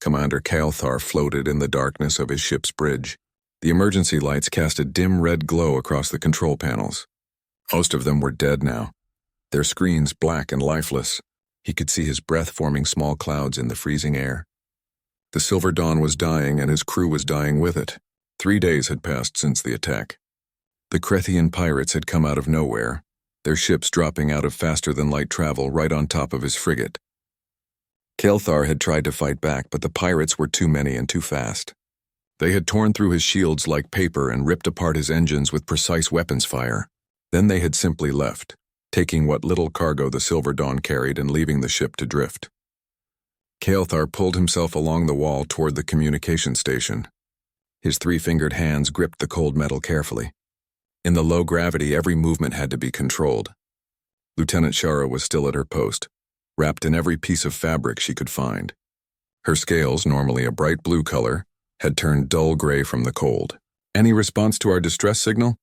Commander Kael'thar floated in the darkness of his ship's bridge. The emergency lights cast a dim red glow across the control panels. Most of them were dead now, their screens black and lifeless. He could see his breath forming small clouds in the freezing air. The Silver Dawn was dying, and his crew was dying with it. 3 days had passed since the attack. The Krethian pirates had come out of nowhere, their ships dropping out of faster-than-light travel right on top of his frigate. Kael'thar had tried to fight back, but the pirates were too many and too fast. They had torn through his shields like paper and ripped apart his engines with precise weapons fire. Then they had simply left, taking what little cargo the Silver Dawn carried and leaving the ship to drift. Kael'thar pulled himself along the wall toward the communication station. His three-fingered hands gripped the cold metal carefully. In the low gravity, every movement had to be controlled. Lieutenant Shara was still at her post, wrapped in every piece of fabric she could find. Her scales, normally a bright blue color, had turned dull gray from the cold. "Any response to our distress signal?"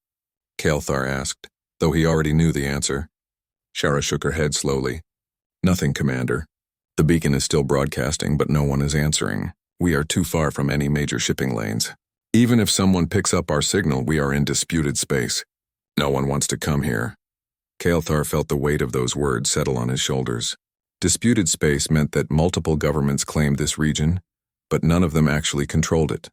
Kael'thar asked, though he already knew the answer. Shara shook her head slowly. "Nothing, Commander. The beacon is still broadcasting, but no one is answering. We are too far from any major shipping lanes. Even if someone picks up our signal, we are in disputed space. No one wants to come here." Kael'thar felt the weight of those words settle on his shoulders. Disputed space meant that multiple governments claimed this region, but none of them actually controlled it.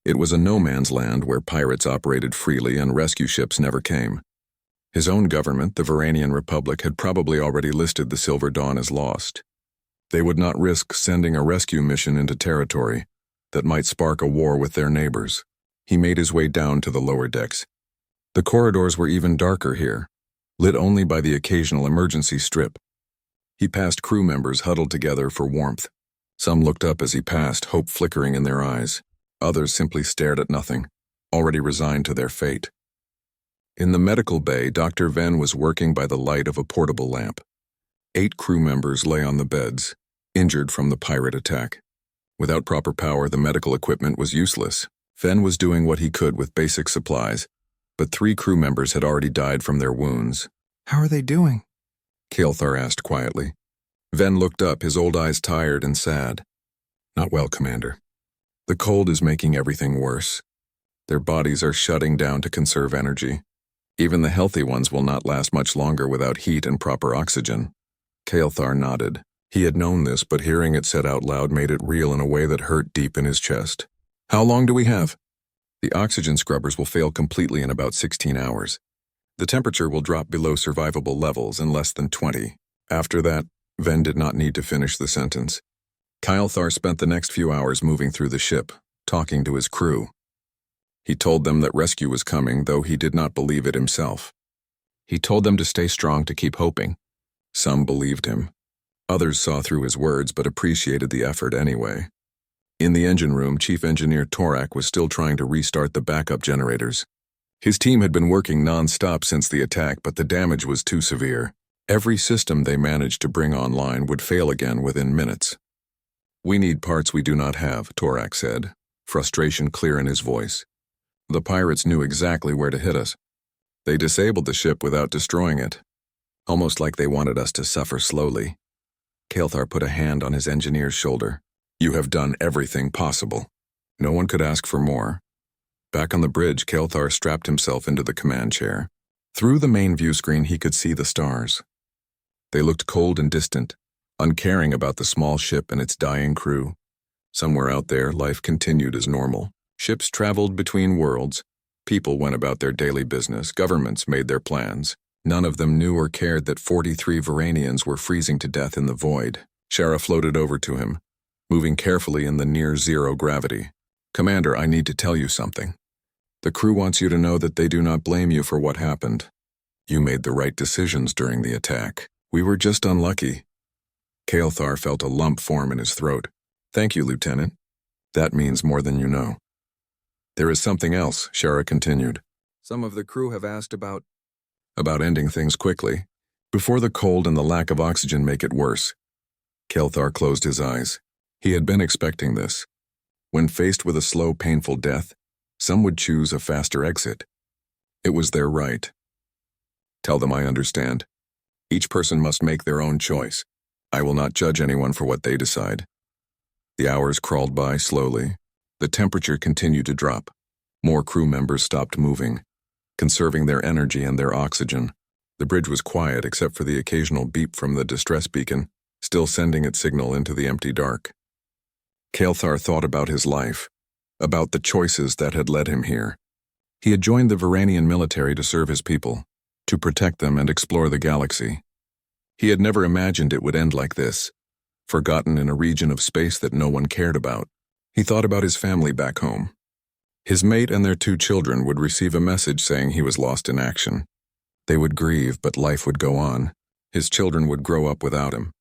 It was a no-man's land where pirates operated freely and rescue ships never came. His own government, the Varanian Republic, had probably already listed the Silver Dawn as lost. They would not risk sending a rescue mission into territory that might spark a war with their neighbors. He made his way down to the lower decks. The corridors were even darker here, lit only by the occasional emergency strip. He passed crew members huddled together for warmth. Some looked up as he passed, hope flickering in their eyes. Others simply stared at nothing, already resigned to their fate. In the medical bay, Dr. Venn was working by the light of a portable lamp. 8 crew members lay on the beds, injured from the pirate attack. Without proper power, the medical equipment was useless. Venn was doing what he could with basic supplies, but 3 crew members had already died from their wounds. "How are they doing?" Kael'thar asked quietly. Venn looked up, his old eyes tired and sad. "Not well, Commander. The cold is making everything worse. Their bodies are shutting down to conserve energy. Even the healthy ones will not last much longer without heat and proper oxygen." Kael'thar nodded. He had known this, but hearing it said out loud made it real in a way that hurt deep in his chest. "How long do we have?" "The oxygen scrubbers will fail completely in about 16 hours. The temperature will drop below survivable levels in less than 20. After that," Venn did not need to finish the sentence. Kael'thar spent the next few hours moving through the ship, talking to his crew. He told them that rescue was coming, though he did not believe it himself. He told them to stay strong, to keep hoping. Some believed him. Others saw through his words but appreciated the effort anyway. In the engine room, Chief Engineer Torak was still trying to restart the backup generators. His team had been working non-stop since the attack, but the damage was too severe. Every system they managed to bring online would fail again within minutes. "We need parts we do not have," Torak said, frustration clear in his voice. "The pirates knew exactly where to hit us. They disabled the ship without destroying it, almost like they wanted us to suffer slowly." Kael'thar put a hand on his engineer's shoulder. "You have done everything possible. No one could ask for more." Back on the bridge, Kael'thar strapped himself into the command chair. Through the main view screen, he could see the stars. They looked cold and distant, uncaring about the small ship and its dying crew. Somewhere out there, life continued as normal. Ships traveled between worlds. People went about their daily business. Governments made their plans. None of them knew or cared that 43 Varanians were freezing to death in the void. Shara floated over to him, moving carefully in the near-zero gravity. "Commander, I need to tell you something. The crew wants you to know that they do not blame you for what happened. You made the right decisions during the attack. We were just unlucky." Kael'thar felt a lump form in his throat. "Thank you, Lieutenant. That means more than you know." "There is something else," Shara continued. "Some of the crew have asked about ending things quickly, before the cold and the lack of oxygen make it worse." Kael'thar closed his eyes. He had been expecting this. When faced with a slow, painful death, some would choose a faster exit. It was their right. "Tell them I understand. Each person must make their own choice. I will not judge anyone for what they decide." The hours crawled by slowly. The temperature continued to drop. More crew members stopped moving, conserving their energy and their oxygen. The bridge was quiet except for the occasional beep from the distress beacon, still sending its signal into the empty dark. Kael'thar thought about his life, about the choices that had led him here. He had joined the Varanian military to serve his people, to protect them and explore the galaxy. He had never imagined it would end like this, forgotten in a region of space that no one cared about. He thought about his family back home. His mate and their 2 children would receive a message saying he was lost in action. They would grieve, but life would go on. His children would grow up without him.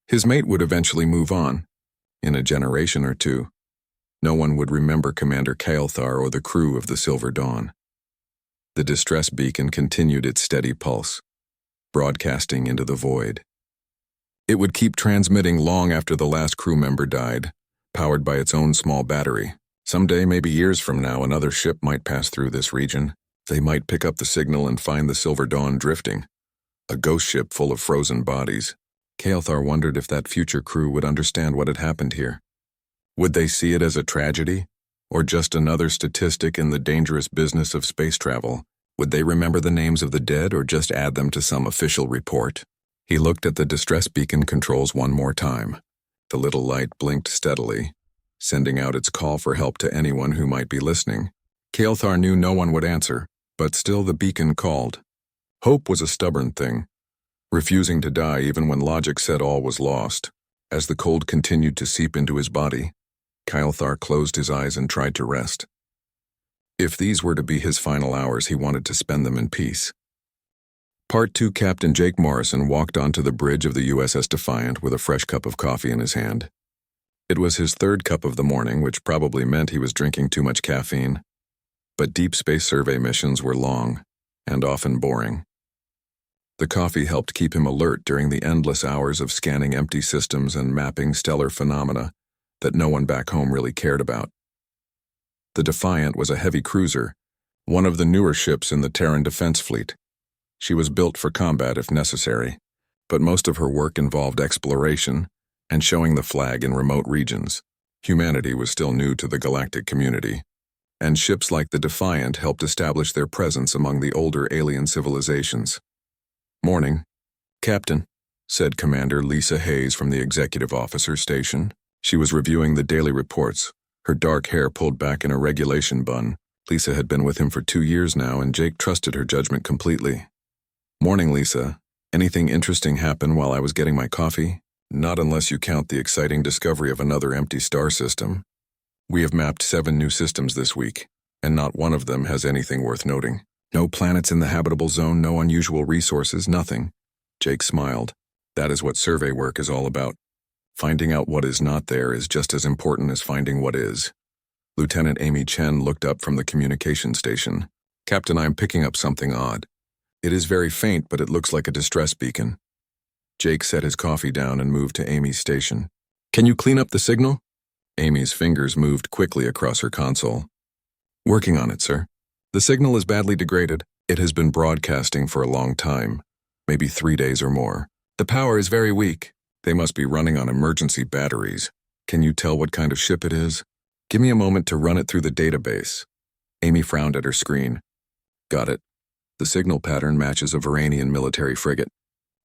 His mate would eventually move on. In a generation or 2, no one would remember Commander Kael'thar or the crew of the Silver Dawn. The distress beacon continued its steady pulse, broadcasting into the void. It would keep transmitting long after the last crew member died, powered by its own small battery. Someday, maybe years from now, another ship might pass through this region. They might pick up the signal and find the Silver Dawn drifting, a ghost ship full of frozen bodies. Kael'thar wondered if that future crew would understand what had happened here. Would they see it as a tragedy, or just another statistic in the dangerous business of space travel? Would they remember the names of the dead or just add them to some official report? He looked at the distress beacon controls one more time. The little light blinked steadily, sending out its call for help to anyone who might be listening. Kael'thar knew no one would answer, but still the beacon called. Hope was a stubborn thing, refusing to die even when logic said all was lost. As the cold continued to seep into his body, Kael'thar closed his eyes and tried to rest. If these were to be his final hours, he wanted to spend them in peace. Part 2. Captain Jake Morrison walked onto the bridge of the USS Defiant with a fresh cup of coffee in his hand. It was his 3rd cup of the morning, which probably meant he was drinking too much caffeine. But deep space survey missions were long and often boring. The coffee helped keep him alert during the endless hours of scanning empty systems and mapping stellar phenomena that no one back home really cared about. The Defiant was a heavy cruiser, one of the newer ships in the Terran Defense Fleet. She was built for combat if necessary, but most of her work involved exploration and showing the flag in remote regions. Humanity was still new to the galactic community, and ships like the Defiant helped establish their presence among the older alien civilizations. Morning, Captain, said Commander Lisa Hayes from the executive officer station. She was reviewing the daily reports, her dark hair pulled back in a regulation bun. Lisa had been with him for 2 years now, and Jake trusted her judgment completely. Morning, Lisa. Anything interesting happen while I was getting my coffee? Not unless you count the exciting discovery of another empty star system. We have mapped 7 new systems this week, and not one of them has anything worth noting. No planets in the habitable zone, no unusual resources, nothing. Jake smiled. That is what survey work is all about. Finding out what is not there is just as important as finding what is. Lieutenant Amy Chen looked up from the communication station. Captain, I am picking up something odd. It is very faint, but it looks like a distress beacon. Jake set his coffee down and moved to Amy's station. Can you clean up the signal? Amy's fingers moved quickly across her console. Working on it, sir. The signal is badly degraded. It has been broadcasting for a long time, maybe 3 days or more. The power is very weak. They must be running on emergency batteries. Can you tell what kind of ship it is? Give me a moment to run it through the database. Amy frowned at her screen. Got it. The signal pattern matches a Varanian military frigate.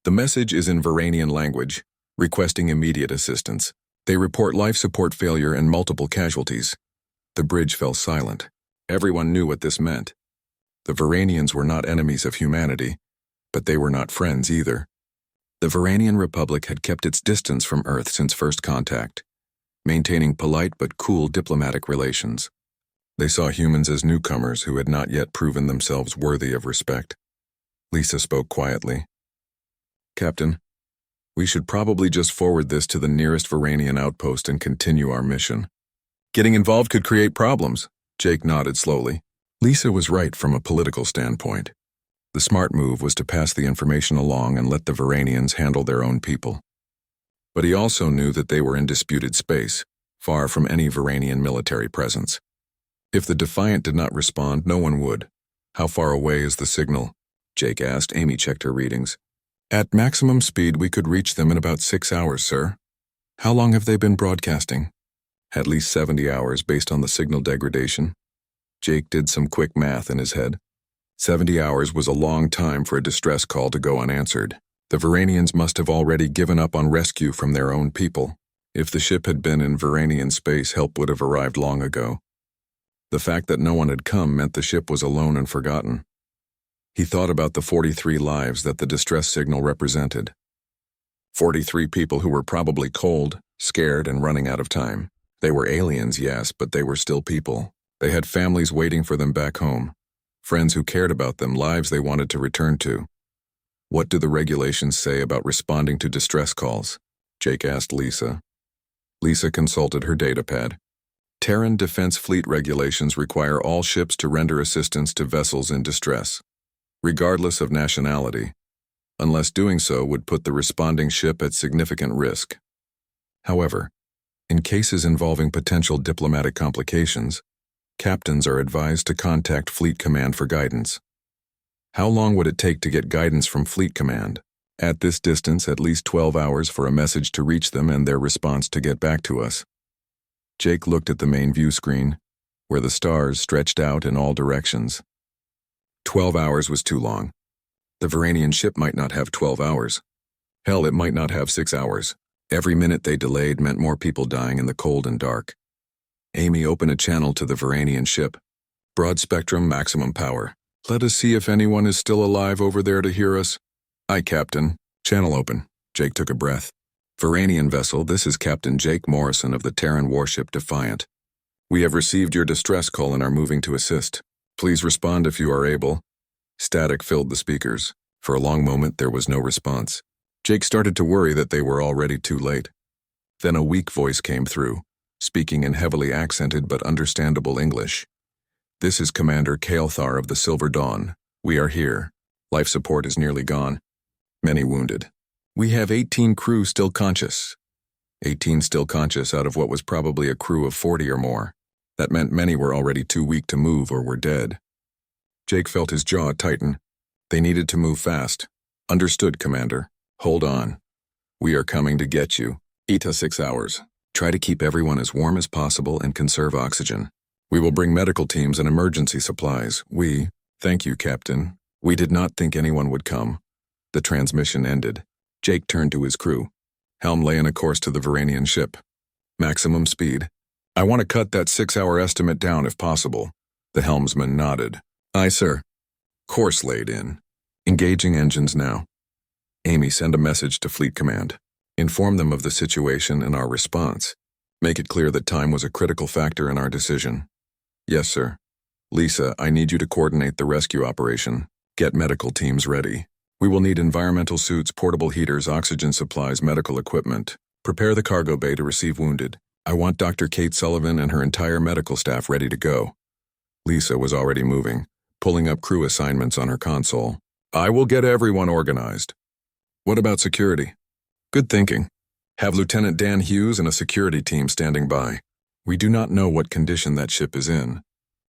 The message is in Varanian language, requesting immediate assistance. They report life support failure and multiple casualties. The bridge fell silent. Everyone knew what this meant. The Varanians were not enemies of humanity, but they were not friends either. The Varanian Republic had kept its distance from Earth since first contact, maintaining polite but cool diplomatic relations. They saw humans as newcomers who had not yet proven themselves worthy of respect. Lisa spoke quietly. Captain, we should probably just forward this to the nearest Varanian outpost and continue our mission. Getting involved could create problems. Jake nodded slowly. Lisa was right from a political standpoint. The smart move was to pass the information along and let the Varanians handle their own people. But he also knew that they were in disputed space, far from any Varanian military presence. If the Defiant did not respond, no one would. How far away is the signal? Jake asked. Amy checked her readings. At maximum speed, we could reach them in about 6 hours, sir. How long have they been broadcasting? At least 70 hours based on the signal degradation. Jake did some quick math in his head. 70 hours was a long time for a distress call to go unanswered. The Varanians must have already given up on rescue from their own people. If the ship had been in Varanian space, help would have arrived long ago. The fact that no one had come meant the ship was alone and forgotten. He thought about the 43 lives that the distress signal represented. 43 people who were probably cold, scared, and running out of time. They were aliens, yes, but they were still people. They had families waiting for them back home, friends who cared about them, lives they wanted to return to. What do the regulations say about responding to distress calls? Jake asked Lisa. Lisa consulted her datapad. Terran Defense Fleet regulations require all ships to render assistance to vessels in distress, regardless of nationality, unless doing so would put the responding ship at significant risk. However, in cases involving potential diplomatic complications, captains are advised to contact Fleet Command for guidance. How long would it take to get guidance from Fleet Command? At this distance, at least 12 hours for a message to reach them and their response to get back to us. Jake looked at the main view screen, where the stars stretched out in all directions. 12 hours was too long. The Varanian ship might not have 12 hours. Hell, it might not have 6 hours. Every minute they delayed meant more people dying in the cold and dark. Amy opened a channel to the Varanian ship. Broad spectrum, maximum power. Let us see if anyone is still alive over there to hear us. Aye, Captain. Channel open. Jake took a breath. Varanian vessel, this is Captain Jake Morrison of the Terran warship Defiant. We have received your distress call and are moving to assist. Please respond if you are able. Static filled the speakers. For a long moment there was no response. Jake started to worry that they were already too late. Then a weak voice came through, speaking in heavily accented but understandable English. This is Commander Kael'thar of the Silver Dawn. We are here. Life support is nearly gone. Many wounded. We have 18 crew still conscious. 18 still conscious out of what was probably a crew of 40 or more. That meant many were already too weak to move or were dead. Jake felt his jaw tighten. They needed to move fast. Understood, Commander. Hold on. We are coming to get you. Ita 6 hours. Try to keep everyone as warm as possible and conserve oxygen. We will bring medical teams and emergency supplies. Thank you, Captain. We did not think anyone would come. The transmission ended. Jake turned to his crew. Helm lay in a course to the Varanian ship. Maximum speed. I want to cut that 6-hour estimate down if possible. The helmsman nodded. Aye, sir. Course laid in. Engaging engines now. Amy, send a message to Fleet Command. Inform them of the situation and our response. Make it clear that time was a critical factor in our decision. Yes, sir. Lisa, I need you to coordinate the rescue operation. Get medical teams ready. We will need environmental suits, portable heaters, oxygen supplies, medical equipment. Prepare the cargo bay to receive wounded. I want Dr. Kate Sullivan and her entire medical staff ready to go. Lisa was already moving, pulling up crew assignments on her console. I will get everyone organized. What about security? Good thinking. Have Lieutenant Dan Hughes and a security team standing by. We do not know what condition that ship is in.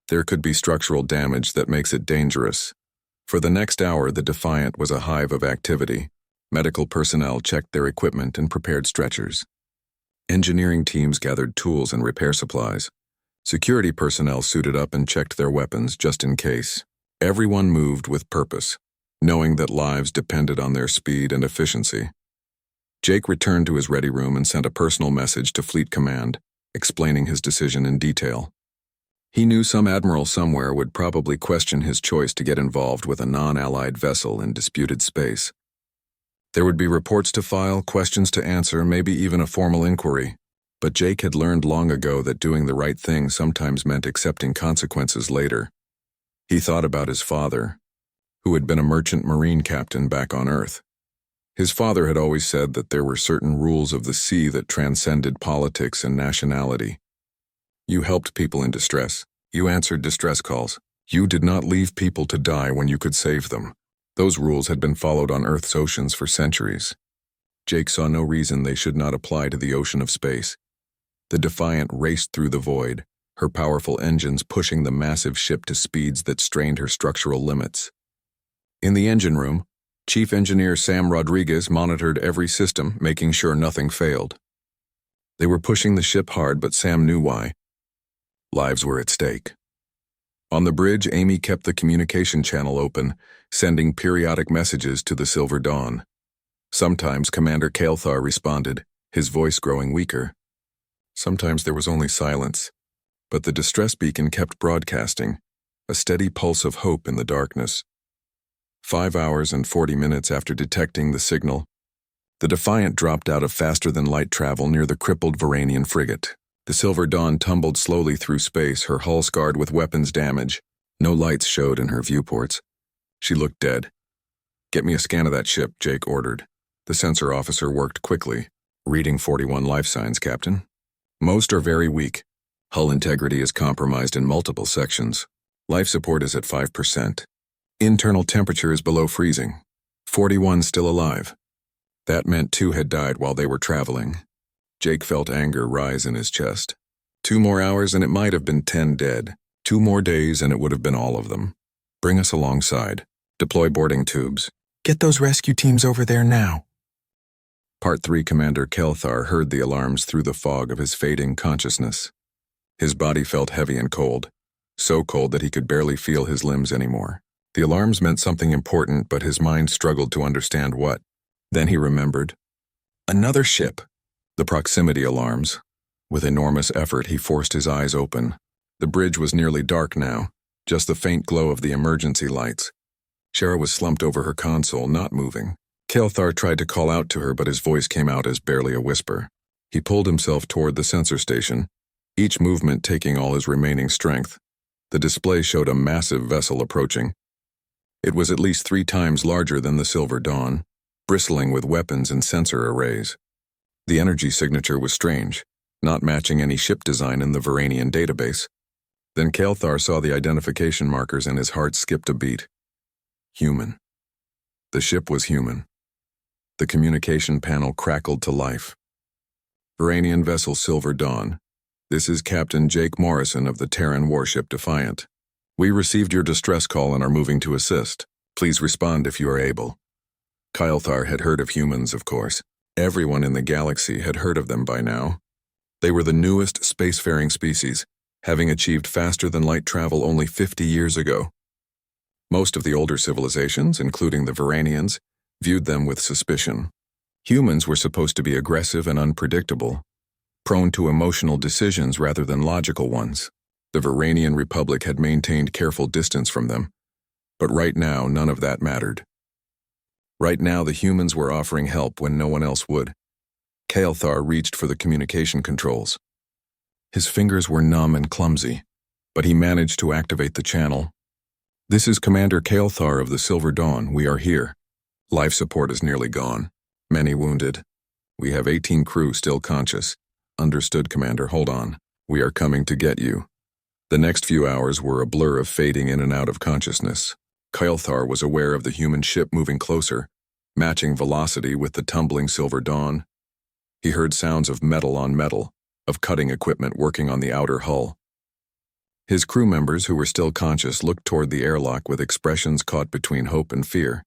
There could be structural damage that makes it dangerous. For the next hour, the Defiant was a hive of activity. Medical personnel checked their equipment and prepared stretchers. Engineering teams gathered tools and repair supplies. Security personnel suited up and checked their weapons just in case. Everyone moved with purpose, knowing that lives depended on their speed and efficiency. Jake returned to his ready room and sent a personal message to Fleet Command, explaining his decision in detail. He knew some admiral somewhere would probably question his choice to get involved with a non-allied vessel in disputed space. There would be reports to file, questions to answer, maybe even a formal inquiry. But Jake had learned long ago that doing the right thing sometimes meant accepting consequences later. He thought about his father, who had been a merchant marine captain back on Earth. His father had always said that there were certain rules of the sea that transcended politics and nationality. You helped people in distress. You answered distress calls. You did not leave people to die when you could save them. Those rules had been followed on Earth's oceans for centuries. Jake saw no reason they should not apply to the ocean of space. The Defiant raced through the void, her powerful engines pushing the massive ship to speeds that strained her structural limits. In the engine room, Chief Engineer Sam Rodriguez monitored every system, making sure nothing failed. They were pushing the ship hard, but Sam knew why. Lives were at stake. On the bridge, Amy kept the communication channel open, sending periodic messages to the Silver Dawn. Sometimes Commander Kael'thar responded, his voice growing weaker. Sometimes there was only silence, but the distress beacon kept broadcasting, a steady pulse of hope in the darkness. 5 hours and 40 minutes after detecting the signal, the Defiant dropped out of faster-than-light travel near the crippled Varanian frigate. The Silver Dawn tumbled slowly through space, her hull scarred with weapons damage. No lights showed in her viewports. She looked dead. "Get me a scan of that ship," Jake ordered. The sensor officer worked quickly. "Reading 41 life signs, Captain. Most are very weak. Hull integrity is compromised in multiple sections. Life support is at 5%. Internal temperature is below freezing. 41 still alive." That meant 2 had died while they were traveling. Jake felt anger rise in his chest. 2 more hours and it might have been 10 dead. 2 more days and it would have been all of them. "Bring us alongside. Deploy boarding tubes. Get those rescue teams over there now." Part 3 Commander Kael'thar heard the alarms through the fog of his fading consciousness. His body felt heavy and cold, so cold that he could barely feel his limbs anymore. The alarms meant something important, but his mind struggled to understand what. Then he remembered. Another ship. The proximity alarms. With enormous effort, he forced his eyes open. The bridge was nearly dark now, just the faint glow of the emergency lights. Shara was slumped over her console, not moving. Kael'thar tried to call out to her, but his voice came out as barely a whisper. He pulled himself toward the sensor station, each movement taking all his remaining strength. The display showed a massive vessel approaching. It was at least 3 times larger than the Silver Dawn, bristling with weapons and sensor arrays. The energy signature was strange, not matching any ship design in the Varanian database. Then Kael'thar saw the identification markers and his heart skipped a beat. Human. The ship was human. The communication panel crackled to life. "Varanian vessel Silver Dawn. This is Captain Jake Morrison of the Terran warship Defiant. We received your distress call and are moving to assist. Please respond if you are able." Kael'thar had heard of humans, of course. Everyone in the galaxy had heard of them by now. They were the newest spacefaring species, having achieved faster-than-light travel only 50 years ago. Most of the older civilizations, including the Varanians, viewed them with suspicion. Humans were supposed to be aggressive and unpredictable, prone to emotional decisions rather than logical ones. The Varanian Republic had maintained careful distance from them, but right now none of that mattered. Right now the humans were offering help when no one else would. Kael'thar reached for the communication controls. His fingers were numb and clumsy, but he managed to activate the channel. "This is Commander Kael'thar of the Silver Dawn. We are here. Life support is nearly gone. Many wounded. We have 18 crew still conscious." "Understood, Commander. Hold on. We are coming to get you." The next few hours were a blur of fading in and out of consciousness. Kael'thar was aware of the human ship moving closer, matching velocity with the tumbling Silver Dawn. He heard sounds of metal on metal, of cutting equipment working on the outer hull. His crew members who were still conscious looked toward the airlock with expressions caught between hope and fear.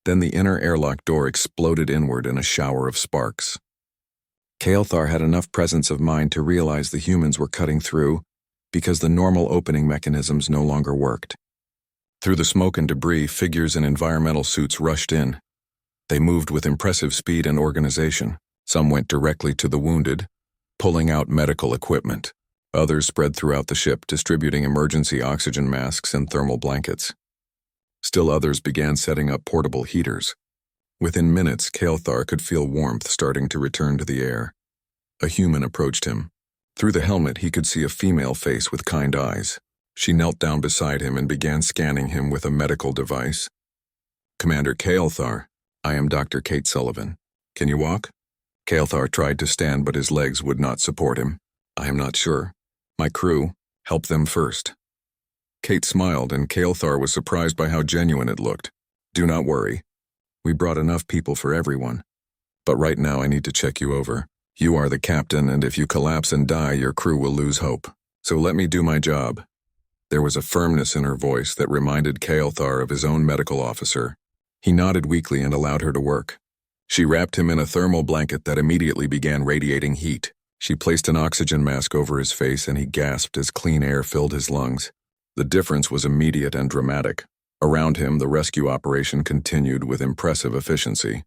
Then the inner airlock door exploded inward in a shower of sparks. Kael'thar had enough presence of mind to realize the humans were cutting through because the normal opening mechanisms no longer worked. Through the smoke and debris, figures in environmental suits rushed in. They moved with impressive speed and organization. Some went directly to the wounded, pulling out medical equipment. Others spread throughout the ship, distributing emergency oxygen masks and thermal blankets. Still others began setting up portable heaters. Within minutes, Kael'thar could feel warmth starting to return to the air. A human approached him. Through the helmet, he could see a female face with kind eyes. She knelt down beside him and began scanning him with a medical device. "Commander Kael'thar, I am Dr. Kate Sullivan. Can you walk?" Kael'thar tried to stand, but his legs would not support him. "I am not sure. My crew, help them first." Kate smiled, and Kael'thar was surprised by how genuine it looked. "Do not worry. We brought enough people for everyone. But right now I need to check you over. You are the captain, and if you collapse and die, your crew will lose hope. So let me do my job." There was a firmness in her voice that reminded Kael'thar of his own medical officer. He nodded weakly and allowed her to work. She wrapped him in a thermal blanket that immediately began radiating heat. She placed an oxygen mask over his face and he gasped as clean air filled his lungs. The difference was immediate and dramatic. Around him, the rescue operation continued with impressive efficiency.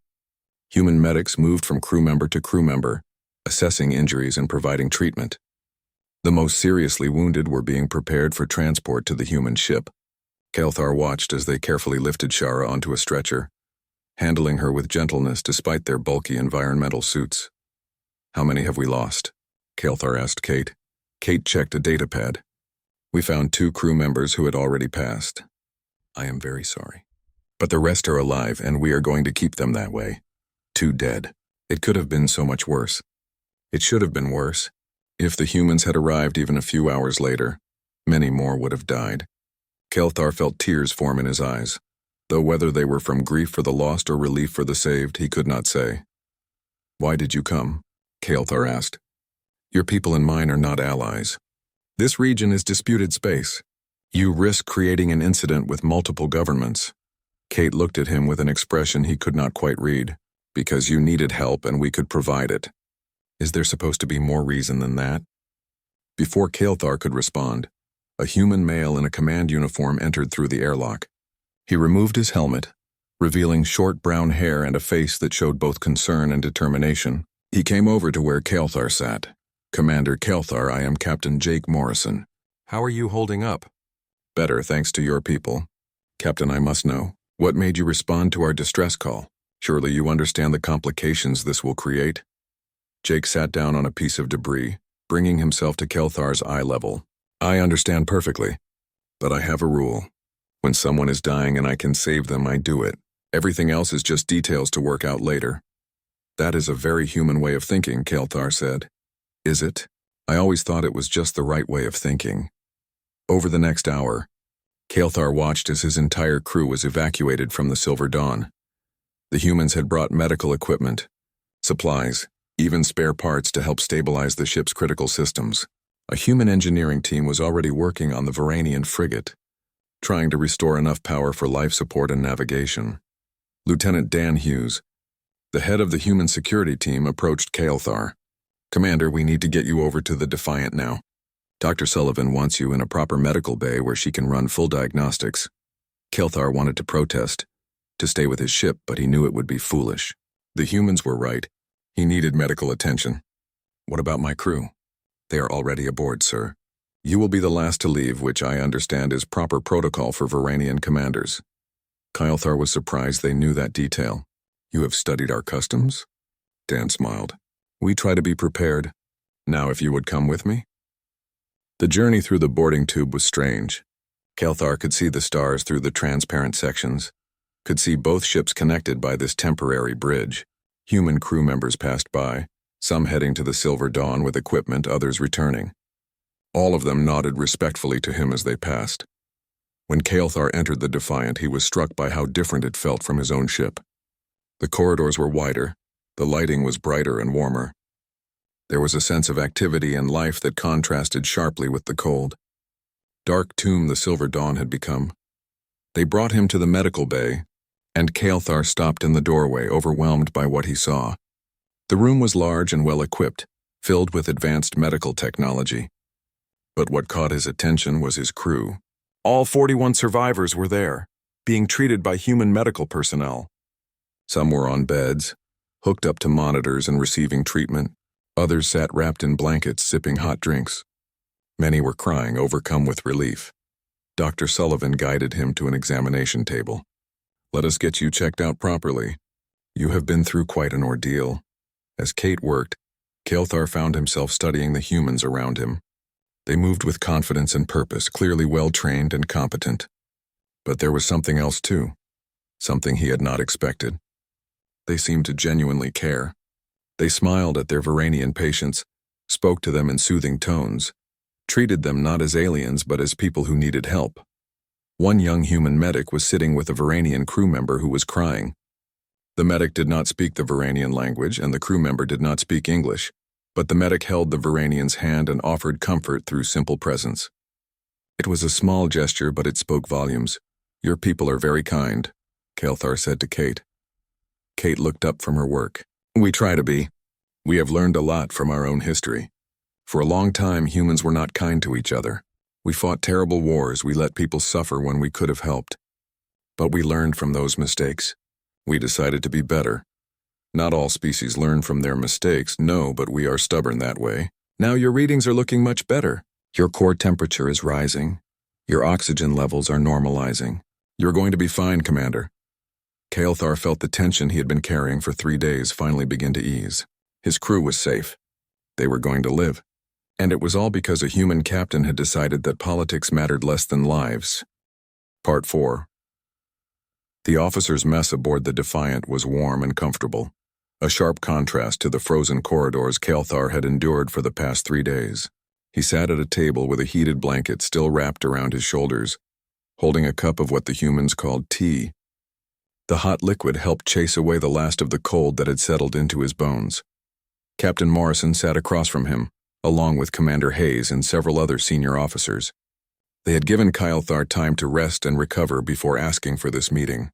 Human medics moved from crew member to crew member, assessing injuries and providing treatment. The most seriously wounded were being prepared for transport to the human ship. Kelthar watched as they carefully lifted Shara onto a stretcher, handling her with gentleness despite their bulky environmental suits. "How many have we lost?" Kelthar asked Kate. Kate checked a datapad. "We found 2 crew members who had already passed. I am very sorry. But the rest are alive, and we are going to keep them that way. 2 dead. It could have been so much worse. It should have been worse. If the humans had arrived even a few hours later, many more would have died." Kelthar felt tears form in his eyes, though whether they were from grief for the lost or relief for the saved, he could not say. "Why did you come?" Kelthar asked. "Your people and mine are not allies. This region is disputed space. You risk creating an incident with multiple governments." Kate looked at him with an expression he could not quite read. "Because you needed help and we could provide it. Is there supposed to be more reason than that?" Before Kelthar could respond, a human male in a command uniform entered through the airlock. He removed his helmet, revealing short brown hair and a face that showed both concern and determination. He came over to where Kelthar sat. "Commander Kelthar, I am Captain Jake Morrison. How are you holding up?" "Better, thanks to your people." "Captain, I must know, what made you respond to our distress call? Surely you understand the complications this will create?" Jake sat down on a piece of debris, bringing himself to Kelthar's eye level. "I understand perfectly, but I have a rule. When someone is dying and I can save them, I do it. Everything else is just details to work out later." "That is a very human way of thinking," Kelthar said. "Is it? I always thought it was just the right way of thinking." Over the next hour, Kelthar watched as his entire crew was evacuated from the Silver Dawn. The humans had brought medical equipment, supplies, even spare parts to help stabilize the ship's critical systems. A human engineering team was already working on the Varanian frigate, trying to restore enough power for life support and navigation. Lieutenant Dan Hughes, the head of the human security team, approached Kelthar. "Commander, we need to get you over to the Defiant now. Dr. Sullivan wants you in a proper medical bay where she can run full diagnostics." Kelthar wanted to protest, to stay with his ship, but he knew it would be foolish. The humans were right. He needed medical attention. "What about my crew?" "They are already aboard, sir. You will be the last to leave, which I understand is proper protocol for Varanian commanders." Kelthar was surprised they knew that detail. "You have studied our customs?" Dan smiled. "We try to be prepared. Now if you would come with me?" The journey through the boarding tube was strange. Kelthar could see the stars through the transparent sections, could see both ships connected by this temporary bridge. Human crew members passed by, some heading to the Silver Dawn with equipment, others returning. All of them nodded respectfully to him as they passed. When Kelthar entered the Defiant, he was struck by how different it felt from his own ship. The corridors were wider, the lighting was brighter and warmer. There was a sense of activity and life that contrasted sharply with the cold. Dark tomb the Silver Dawn had become. They brought him to the medical bay, and Kelthar stopped in the doorway, overwhelmed by what he saw. The room was large and well-equipped, filled with advanced medical technology. But what caught his attention was his crew. All 41 survivors were there, being treated by human medical personnel. Some were on beds, hooked up to monitors and receiving treatment. Others sat wrapped in blankets, sipping hot drinks. Many were crying, overcome with relief. Dr. Sullivan guided him to an examination table. "Let us get you checked out properly. You have been through quite an ordeal." As Kate worked, Kelthar found himself studying the humans around him. They moved with confidence and purpose, clearly well-trained and competent. But there was something else too, something he had not expected. They seemed to genuinely care. They smiled at their Varanian patients, spoke to them in soothing tones, treated them not as aliens but as people who needed help. One young human medic was sitting with a Varanian crew member who was crying. The medic did not speak the Varanian language and the crew member did not speak English, but the medic held the Varanian's hand and offered comfort through simple presence. It was a small gesture, but it spoke volumes. "Your people are very kind," Kelthar said to Kate. Kate looked up from her work. "We try to be." We have learned a lot from our own history. For a long time, humans were not kind to each other. We fought terrible wars, we let people suffer when we could have helped. But we learned from those mistakes. We decided to be better. Not all species learn from their mistakes, no, but we are stubborn that way. Now your readings are looking much better. Your core temperature is rising. Your oxygen levels are normalizing. You're going to be fine, Commander. Kael'thar felt the tension he had been carrying for 3 days finally begin to ease. His crew was safe. They were going to live. And it was all because a human captain had decided that politics mattered less than lives. Part 4. The officers' mess aboard the Defiant was warm and comfortable, a sharp contrast to the frozen corridors Kael'thar had endured for the past 3 days. He sat at a table with a heated blanket still wrapped around his shoulders, holding a cup of what the humans called tea. The hot liquid helped chase away the last of the cold that had settled into his bones. Captain Morrison sat across from him, along with Commander Hayes and several other senior officers. They had given Kael'thar time to rest and recover before asking for this meeting.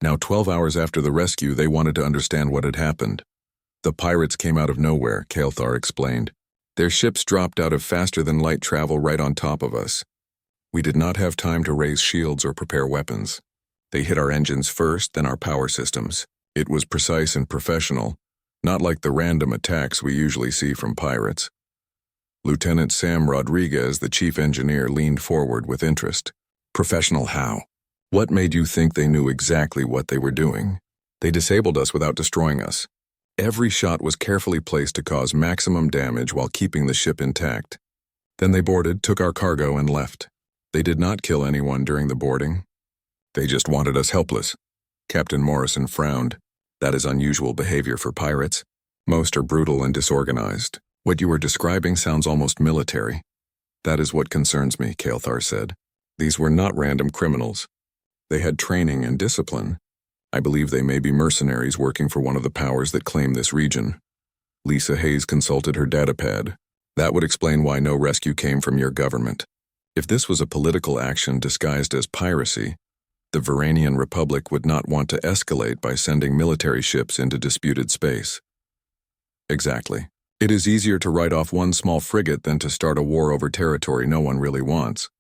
Now 12 hours after the rescue, they wanted to understand what had happened. The pirates came out of nowhere, Kael'thar explained. Their ships dropped out of faster-than-light travel right on top of us. We did not have time to raise shields or prepare weapons. They hit our engines first, then our power systems. It was precise and professional, not like the random attacks we usually see from pirates. Lieutenant Sam Rodriguez, the chief engineer, leaned forward with interest. Professional how? What made you think they knew exactly what they were doing? They disabled us without destroying us. Every shot was carefully placed to cause maximum damage while keeping the ship intact. Then they boarded, took our cargo, and left. They did not kill anyone during the boarding. They just wanted us helpless. Captain Morrison frowned. That is unusual behavior for pirates. Most are brutal and disorganized. What you are describing sounds almost military. That is what concerns me, Kael'thar said. These were not random criminals. They had training and discipline. I believe they may be mercenaries working for one of the powers that claim this region. Lisa Hayes consulted her datapad. That would explain why no rescue came from your government. If this was a political action disguised as piracy, the Varanian Republic would not want to escalate by sending military ships into disputed space. Exactly. It is easier to write off one small frigate than to start a war over territory no one really wants.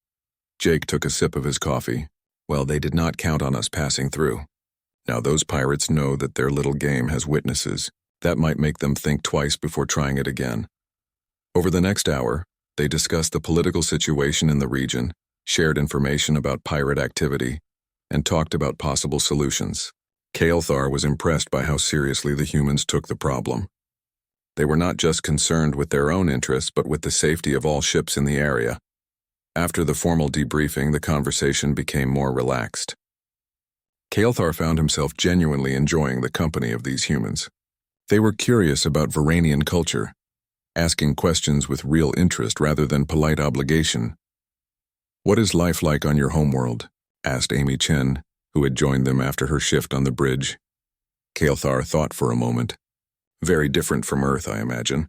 Jake took a sip of his coffee. Well, they did not count on us passing through. Now those pirates know that their little game has witnesses. That might make them think twice before trying it again. Over the next hour, they discussed the political situation in the region, shared information about pirate activity, and talked about possible solutions. Kael'thar was impressed by how seriously the humans took the problem. They were not just concerned with their own interests, but with the safety of all ships in the area. After the formal debriefing, the conversation became more relaxed. Kael'thar found himself genuinely enjoying the company of these humans. They were curious about Varanian culture, asking questions with real interest rather than polite obligation. "What is life like on your homeworld?" asked Amy Chen, who had joined them after her shift on the bridge. Kael'thar thought for a moment. "Very different from Earth, I imagine.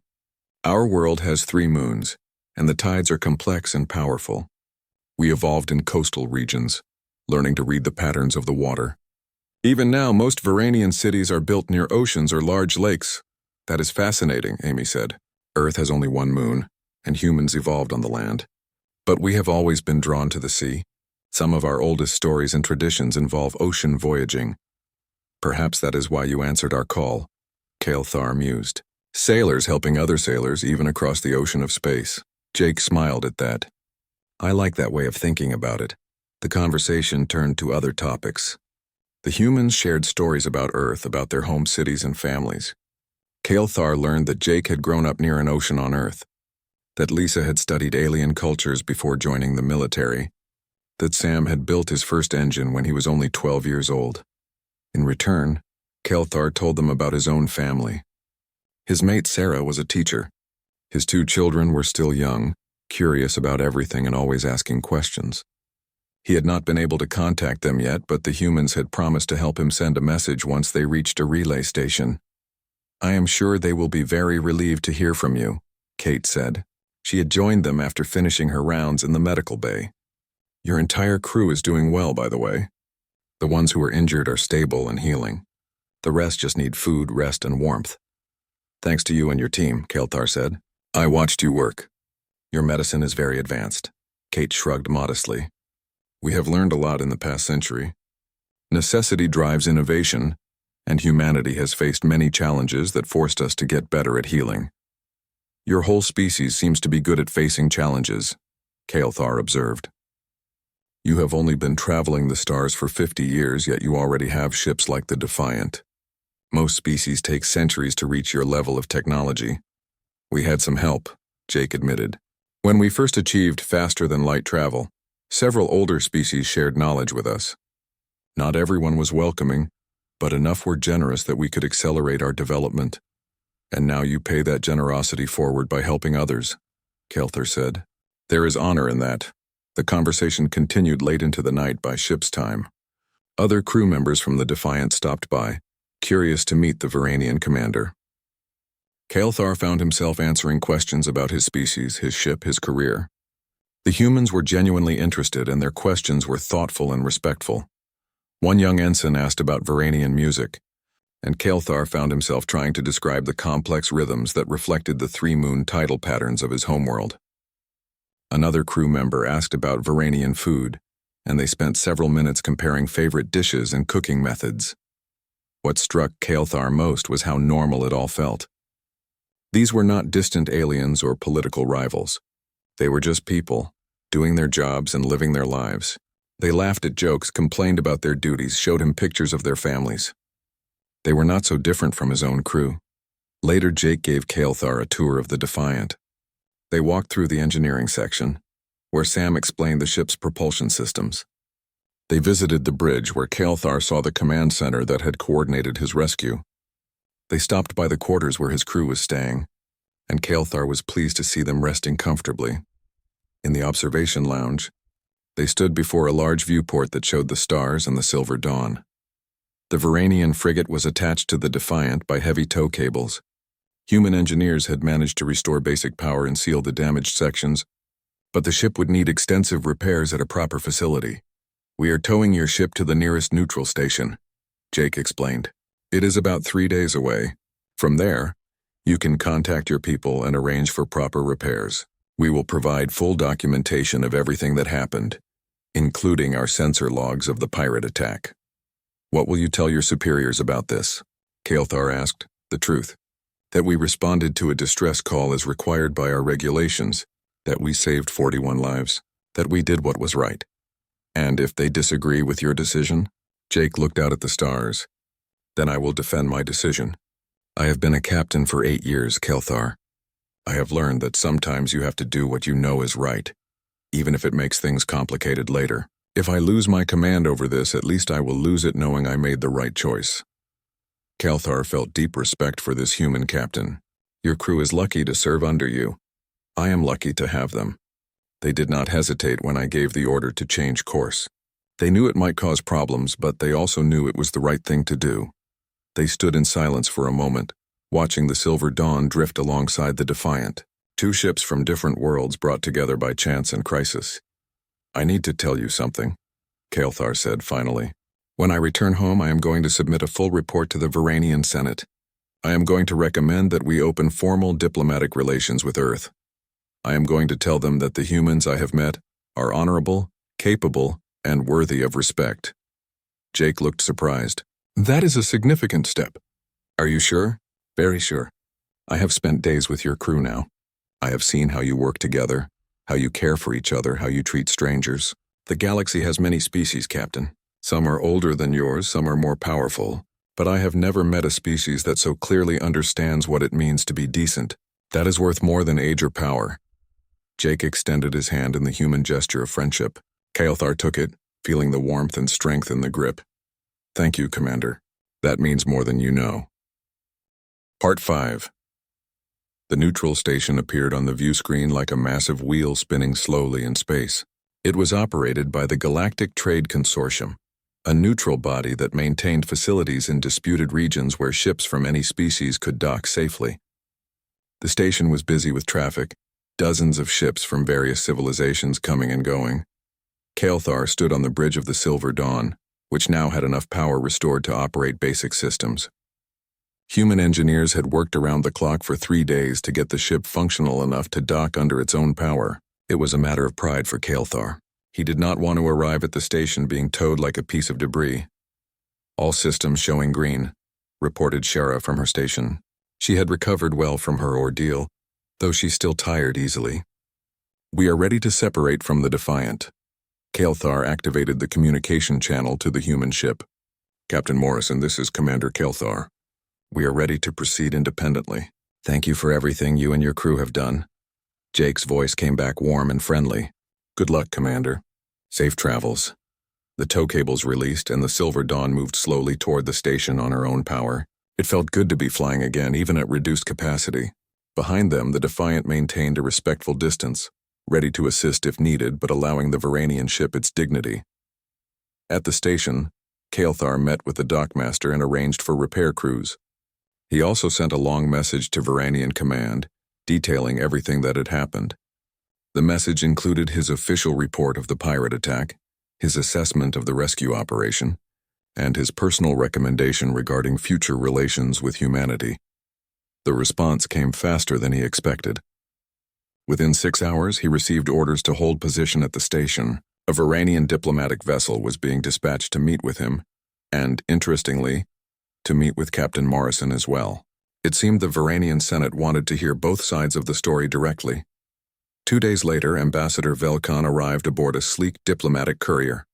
Our world has 3 moons, and the tides are complex and powerful. We evolved in coastal regions, learning to read the patterns of the water. Even now, most Varanian cities are built near oceans or large lakes. That is fascinating," Amy said. "Earth has only 1 moon, and humans evolved on the land. But we have always been drawn to the sea. Some of our oldest stories and traditions involve ocean voyaging. Perhaps that is why you answered our call," Kael'thar mused. "Sailors helping other sailors even across the ocean of space." Jake smiled at that. "I like that way of thinking about it." The conversation turned to other topics. The humans shared stories about Earth, about their home cities and families. Kael'thar learned that Jake had grown up near an ocean on Earth, that Lisa had studied alien cultures before joining the military, that Sam had built his first engine when he was only 12 years old. In return, Kael'thar told them about his own family. His mate Sarah was a teacher. His 2 children were still young, curious about everything and always asking questions. He had not been able to contact them yet, but the humans had promised to help him send a message once they reached a relay station. "I am sure they will be very relieved to hear from you," Kate said. She had joined them after finishing her rounds in the medical bay. "Your entire crew is doing well, by the way. The ones who are injured are stable and healing. The rest just need food, rest, and warmth." Thanks to you and your team, Kael'thar said. I watched you work. Your medicine is very advanced. Kate shrugged modestly. We have learned a lot in the past century. Necessity drives innovation, and humanity has faced many challenges that forced us to get better at healing. Your whole species seems to be good at facing challenges, Kael'thar observed. You have only been traveling the stars for 50 years, yet you already have ships like the Defiant. Most species take centuries to reach your level of technology. We had some help, Jake admitted. When we first achieved faster-than-light travel, several older species shared knowledge with us. Not everyone was welcoming, but enough were generous that we could accelerate our development. And now you pay that generosity forward by helping others, Kael'thar said. There is honor in that. The conversation continued late into the night by ship's time. Other crew members from the Defiant stopped by, curious to meet the Varanian commander. Kael'thar found himself answering questions about his species, his ship, his career. The humans were genuinely interested, and their questions were thoughtful and respectful. One young ensign asked about Varanian music, and Kael'thar found himself trying to describe the complex rhythms that reflected the three-moon tidal patterns of his homeworld. Another crew member asked about Varanian food, and they spent several minutes comparing favorite dishes and cooking methods. What struck Kael'thar most was how normal it all felt. These were not distant aliens or political rivals. They were just people, doing their jobs and living their lives. They laughed at jokes, complained about their duties, showed him pictures of their families. They were not so different from his own crew. Later, Jake gave Kael'thar a tour of the Defiant. They walked through the engineering section, where Sam explained the ship's propulsion systems. They visited the bridge, where Kael'thar saw the command center that had coordinated his rescue. They stopped by the quarters where his crew was staying, and Kael'thar was pleased to see them resting comfortably. In the observation lounge, they stood before a large viewport that showed the stars and the silver dawn. The Varanian frigate was attached to the Defiant by heavy tow cables. Human engineers had managed to restore basic power and seal the damaged sections, but the ship would need extensive repairs at a proper facility. We are towing your ship to the nearest neutral station, Jake explained. It is about 3 days away. From there, you can contact your people and arrange for proper repairs. We will provide full documentation of everything that happened, including our sensor logs of the pirate attack. What will you tell your superiors about this? Kael'thar asked. The truth. That we responded to a distress call as required by our regulations, that we saved 41 lives, that we did what was right. And if they disagree with your decision, Jake looked out at the stars. Then I will defend my decision. I have been a captain for 8 years, Kael'thar. I have learned that sometimes you have to do what you know is right, even if it makes things complicated later. If I lose my command over this, at least I will lose it knowing I made the right choice. Kael'thar felt deep respect for this human captain. Your crew is lucky to serve under you. I am lucky to have them. They did not hesitate when I gave the order to change course. They knew it might cause problems, but they also knew it was the right thing to do. They stood in silence for a moment, watching the silver dawn drift alongside the Defiant, 2 ships from different worlds brought together by chance and crisis. I need to tell you something, Kael'thar said finally. When I return home, I am going to submit a full report to the Varanian Senate. I am going to recommend that we open formal diplomatic relations with Earth. I am going to tell them that the humans I have met are honorable, capable, and worthy of respect. Jake looked surprised. That is a significant step. Are you sure? Very sure. I have spent days with your crew now. I have seen how you work together, how you care for each other, how you treat strangers. The galaxy has many species, Captain. Some are older than yours, some are more powerful, but I have never met a species that so clearly understands what it means to be decent. That is worth more than age or power. Jake extended his hand in the human gesture of friendship. Kael'thar took it, feeling the warmth and strength in the grip. Thank you, Commander. That means more than you know. Part 5. The neutral station appeared on the view screen like a massive wheel spinning slowly in space. It was operated by the Galactic Trade Consortium, a neutral body that maintained facilities in disputed regions where ships from any species could dock safely. The station was busy with traffic, dozens of ships from various civilizations coming and going. Kael'thar stood on the bridge of the Silver Dawn, which now had enough power restored to operate basic systems. Human engineers had worked around the clock for 3 days to get the ship functional enough to dock under its own power. It was a matter of pride for Kael'thar. He did not want to arrive at the station being towed like a piece of debris. "All systems showing green," reported Shara from her station. She had recovered well from her ordeal, though she still tired easily. "We are ready to separate from the Defiant." Kael'thar activated the communication channel to the human ship. "Captain Morrison, this is Commander Kael'thar. We are ready to proceed independently. Thank you for everything you and your crew have done." Jake's voice came back warm and friendly. "Good luck, Commander. Safe travels." The tow cables released and the Silver Dawn moved slowly toward the station on her own power. It felt good to be flying again, even at reduced capacity. Behind them, the Defiant maintained a respectful distance, ready to assist if needed, but allowing the Varanian ship its dignity. At the station, Kael'thar met with the dockmaster and arranged for repair crews. He also sent a long message to Varanian Command, detailing everything that had happened. The message included his official report of the pirate attack, his assessment of the rescue operation, and his personal recommendation regarding future relations with humanity. The response came faster than he expected. Within 6 hours, he received orders to hold position at the station. A Varanian diplomatic vessel was being dispatched to meet with him, and, interestingly, to meet with Captain Morrison as well. It seemed the Varanian Senate wanted to hear both sides of the story directly. 2 days later, Ambassador Velkan arrived aboard a sleek diplomatic courier.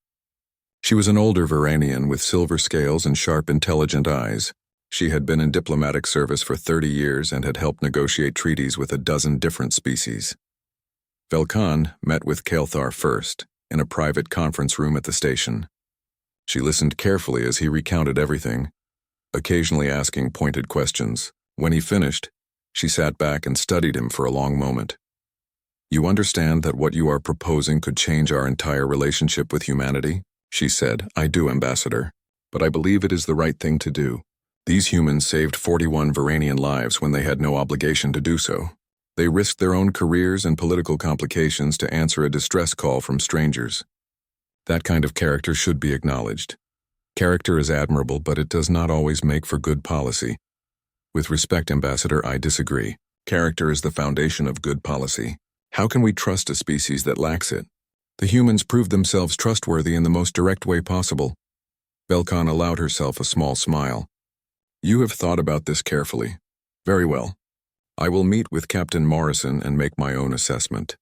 She was an older Varanian with silver scales and sharp, intelligent eyes. She had been in diplomatic service for 30 years and had helped negotiate treaties with a dozen different species. Velkan met with Kael'thar first, in a private conference room at the station. She listened carefully as he recounted everything, occasionally asking pointed questions. When he finished, she sat back and studied him for a long moment. "You understand that what you are proposing could change our entire relationship with humanity?" she said. "I do, Ambassador, but I believe it is the right thing to do. These humans saved 41 Varanian lives when they had no obligation to do so. They risked their own careers and political complications to answer a distress call from strangers. That kind of character should be acknowledged. Character is admirable, but it does not always make for good policy. With respect, Ambassador, I disagree. Character is the foundation of good policy. How can we trust a species that lacks it? The humans proved themselves trustworthy in the most direct way possible." Velkan allowed herself a small smile. "You have thought about this carefully. Very well. I will meet with Captain Morrison and make my own assessment.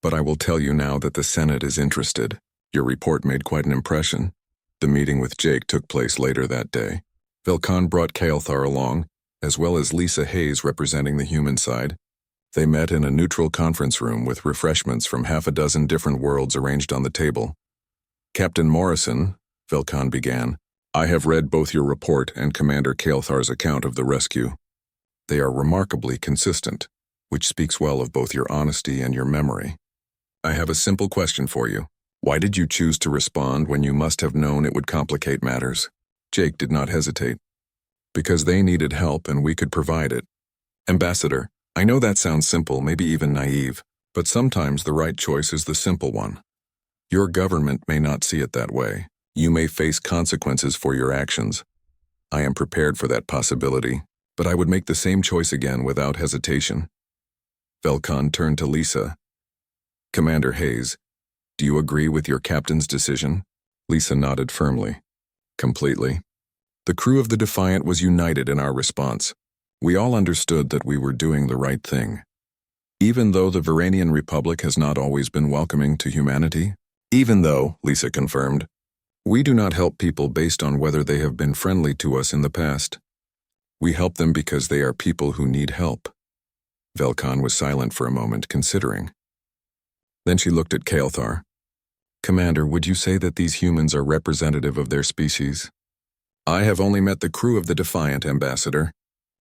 But I will tell you now that the Senate is interested. Your report made quite an impression." The meeting with Jake took place later that day. Velkan brought Kael'thar along, as well as Lisa Hayes representing the human side. They met in a neutral conference room with refreshments from half a dozen different worlds arranged on the table. "Captain Morrison," Velkan began, "I have read both your report and Commander Kael'thar's account of the rescue. They are remarkably consistent, which speaks well of both your honesty and your memory. I have a simple question for you. Why did you choose to respond when you must have known it would complicate matters?" Jake did not hesitate. "Because they needed help and we could provide it. Ambassador, I know that sounds simple, maybe even naive, but sometimes the right choice is the simple one. Your government may not see it that way. You may face consequences for your actions. I am prepared for that possibility, but I would make the same choice again without hesitation." Velkan turned to Lisa. "Commander Hayes, do you agree with your captain's decision?" Lisa nodded firmly. "Completely. The crew of the Defiant was united in our response. We all understood that we were doing the right thing. Even though the Varanian Republic has not always been welcoming to humanity, even though, Lisa confirmed, we do not help people based on whether they have been friendly to us in the past. We help them because they are people who need help." Velkan was silent for a moment, considering. Then she looked at Kael'thar. "Commander, would you say that these humans are representative of their species?" "I have only met the crew of the Defiant, Ambassador.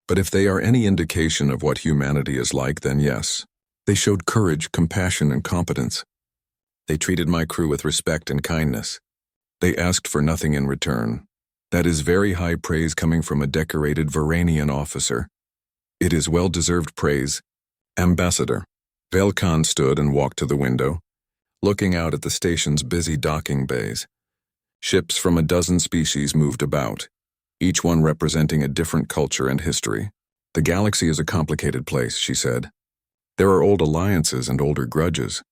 But if they are any indication of what humanity is like, then yes. They showed courage, compassion, and competence. They treated my crew with respect and kindness. They asked for nothing in return. That is very high praise coming from a decorated Varanian officer. It is well-deserved praise. Ambassador." Velkan stood and walked to the window, looking out at the station's busy docking bays. Ships from a dozen species moved about, each one representing a different culture and history. The galaxy is a complicated place, she said. There are old alliances and older grudges.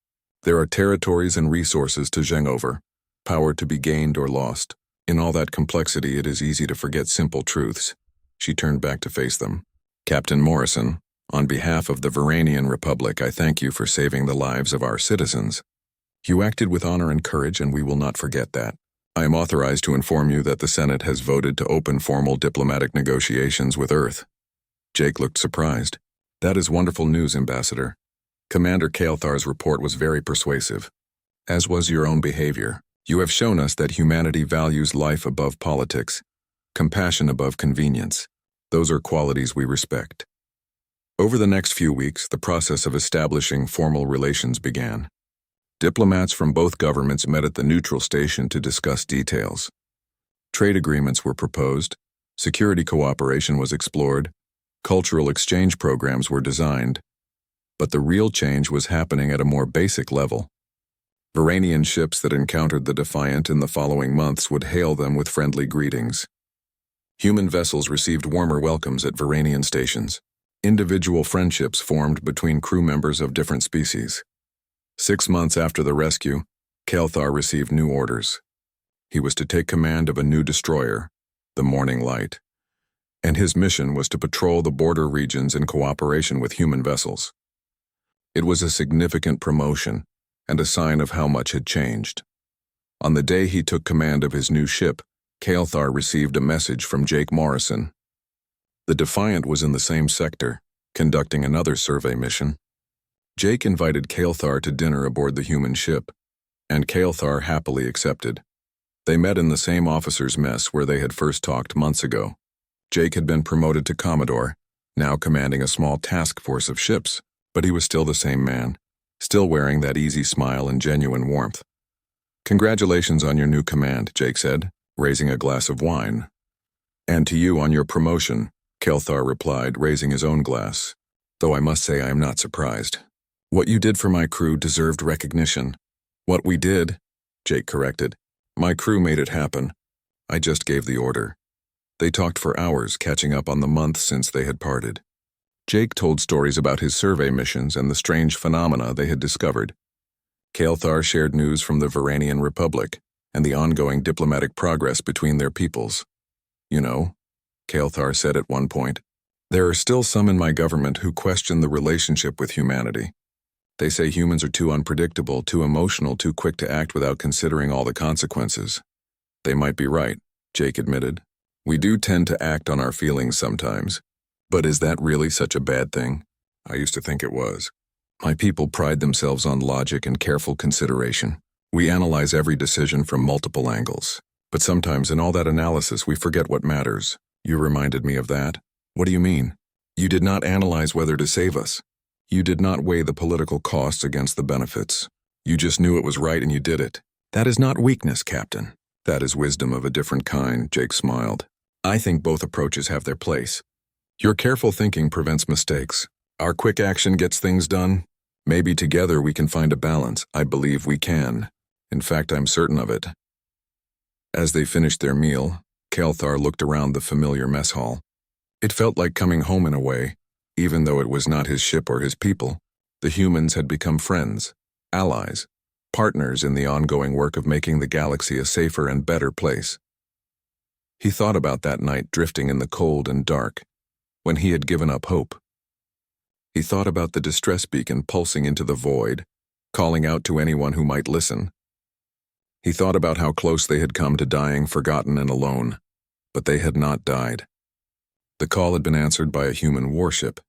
There are territories and resources to zheng over, power to be gained or lost. In all that complexity, it is easy to forget simple truths. She turned back to face them. Captain Morrison, on behalf of the Varanian Republic, I thank you for saving the lives of our citizens. You acted with honor and courage, and we will not forget that. I am authorized to inform you that the Senate has voted to open formal diplomatic negotiations with Earth. Jake looked surprised. That is wonderful news, Ambassador. Commander Kael'thar's report was very persuasive, as was your own behavior. You have shown us that humanity values life above politics, compassion above convenience. Those are qualities we respect. Over the next few weeks, the process of establishing formal relations began. Diplomats from both governments met at the neutral station to discuss details. Trade agreements were proposed, security cooperation was explored, cultural exchange programs were designed, but the real change was happening at a more basic level. Varanian ships that encountered the Defiant in the following months would hail them with friendly greetings. Human vessels received warmer welcomes at Varanian stations. Individual friendships formed between crew members of different species. 6 months after the rescue, Kael'thar received new orders. He was to take command of a new destroyer, the Morning Light, and his mission was to patrol the border regions in cooperation with human vessels. It was a significant promotion and a sign of how much had changed. On the day he took command of his new ship, Kael'thar received a message from Jake Morrison. The Defiant was in the same sector, conducting another survey mission. Jake invited Kael'thar to dinner aboard the human ship, and Kael'thar happily accepted. They met in the same officers' mess where they had first talked months ago. Jake had been promoted to Commodore, now commanding a small task force of ships, but he was still the same man, still wearing that easy smile and genuine warmth. Congratulations on your new command, Jake said, raising a glass of wine. And to you on your promotion, Kael'thar replied, raising his own glass, though I must say I am not surprised. What you did for my crew deserved recognition. What we did, Jake corrected. My crew made it happen. I just gave the order. They talked for hours, catching up on the month since they had parted. Jake told stories about his survey missions and the strange phenomena they had discovered. Kael'thar shared news from the Varanian Republic and the ongoing diplomatic progress between their peoples. You know, Kael'thar said at one point, there are still some in my government who question the relationship with humanity. They say humans are too unpredictable, too emotional, too quick to act without considering all the consequences. They might be right, Jake admitted. We do tend to act on our feelings sometimes. But is that really such a bad thing? I used to think it was. My people pride themselves on logic and careful consideration. We analyze every decision from multiple angles. But sometimes in all that analysis we forget what matters. You reminded me of that. What do you mean? You did not analyze whether to save us. You did not weigh the political costs against the benefits. You just knew it was right and you did it. That is not weakness, Captain. That is wisdom of a different kind, Jake smiled. I think both approaches have their place. Your careful thinking prevents mistakes. Our quick action gets things done. Maybe together we can find a balance. I believe we can. In fact, I'm certain of it. As they finished their meal, Kael'thar looked around the familiar mess hall. It felt like coming home in a way. Even though it was not his ship or his people, the humans had become friends, allies, partners in the ongoing work of making the galaxy a safer and better place. He thought about that night drifting in the cold and dark, when he had given up hope. He thought about the distress beacon pulsing into the void, calling out to anyone who might listen. He thought about how close they had come to dying forgotten and alone, but they had not died. The call had been answered by a human warship,